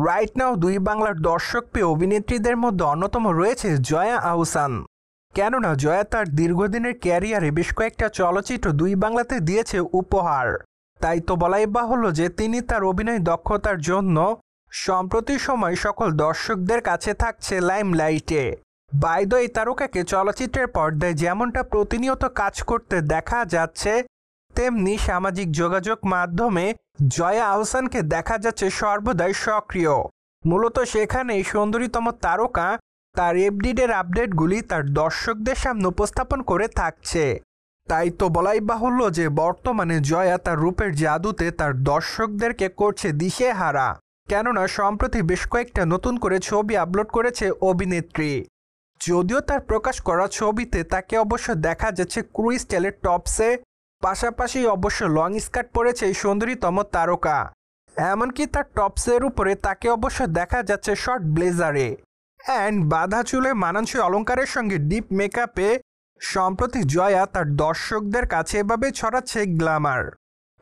Right now দুই বাংলার দর্শকপ্রিয় অভিনেত্রীদের মধ্যে অন্যতম রয়েছে জয়া আহসান। কেননা জয়া তার দীর্ঘদিনের ক্যারিয়ারে বেশ কয়েকটা চলচ্চিত্র দুই বাংলাতে দিয়েছে উপহার। তাই তো বলাই বাহুল্য যে তিনি তার অভিনয় দক্ষতার জন্য সম্প্রতি সময় সকল দর্শকদের কাছে থাকছে লাইমলাইটে। বাই দ্য ওয়ে, তারকাকে চলচ্চিত্রের পর্দায় যেমনটা প্রতিনিয়ত কাজ করতে দেখা যাচ্ছে, তেমনি সামাজিক যোগাযোগ মাধ্যমে জয়া আহসানকে দেখা যাচ্ছে সর্বদাই সক্রিয়। মূলত সেখানেই সুন্দরীতম তারকা তার এফডিডের আপডেটগুলি তার দর্শকদের সামনে উপস্থাপন করে থাকছে। তাই তো বলাই বাহুল্য যে বর্তমানে জয়া তার রূপের জাদুতে তার দর্শকদেরকে করছে দিশেহারা। কেননা সম্প্রতি বেশ কয়েকটা নতুন করে ছবি আপলোড করেছে অভিনেত্রী। যদিও তার প্রকাশ করা ছবিতে তাকে অবশ্য দেখা যাচ্ছে ক্রু স্টাইলের টপসে, পাশাপাশি অবশ্য লং স্কার্ট পরেছে এই সুন্দরীতম তারকা। এমনকি তার টপসের উপরে তাকে অবশ্য দেখা যাচ্ছে শর্ট ব্লেজারে অ্যান্ড বাঁধা চুলে মানানসই অলঙ্কারের সঙ্গে ডিপ মেকআপে সম্প্রতি জয়া তার দর্শকদের কাছে এভাবে ছড়াচ্ছে গ্ল্যামার।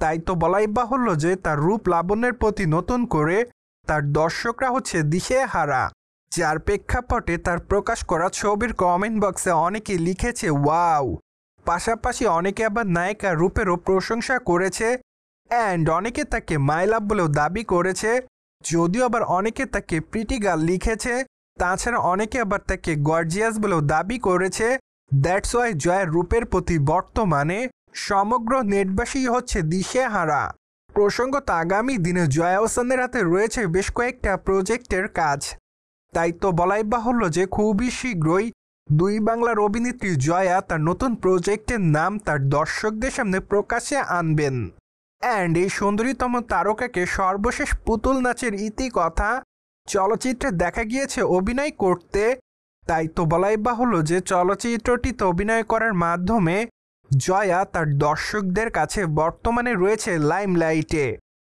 তাই তো বলাই বাহুল্য যে তার রূপ লাবণ্যের প্রতি নতুন করে তার দর্শকরা হচ্ছে দিশেহারা। যার প্রেক্ষাপটে তার প্রকাশ করা ছবির কমেন্ট বক্সে অনেকে লিখেছে ওয়াও, পাশাপাশি অনেকে আবার নায়িকার রূপেরও প্রশংসা করেছে অ্যান্ড অনেকে তাকে মাই লাভ বলেও দাবি করেছে। যদিও আবার অনেকে তাকে প্রিটি গার্ল লিখেছে, তাছাড়া অনেকে আবার তাকে গর্জিয়াস বলেও দাবি করেছে। দ্যাটস ওয়াই জয়ের রূপের প্রতি বর্তমানে সমগ্র নেটবাসী হচ্ছে দিশেহারা। প্রসঙ্গত আগামী দিনে জয়া আহসানের হাতে রয়েছে বেশ কয়েকটা প্রজেক্টের কাজ। তাই তো বলাই বাহুল্য যে খুবই শীঘ্রই দুই বাংলার অভিনেত্রী জয়া তার নতুন প্রজেক্টের নাম তার দর্শকদের সামনে প্রকাশ্যে আনবেন। অ্যান্ড এই সুন্দরীতম তারকাকে সর্বশেষ পুতুল নাচের ইতিকথা চলচ্চিত্রে দেখা গিয়েছে অভিনয় করতে। তাই তো বলাই বাহুল্য যে চলচ্চিত্রটিতে অভিনয় করার মাধ্যমে জয়া তার দর্শকদের কাছে বর্তমানে রয়েছে লাইমলাইটে।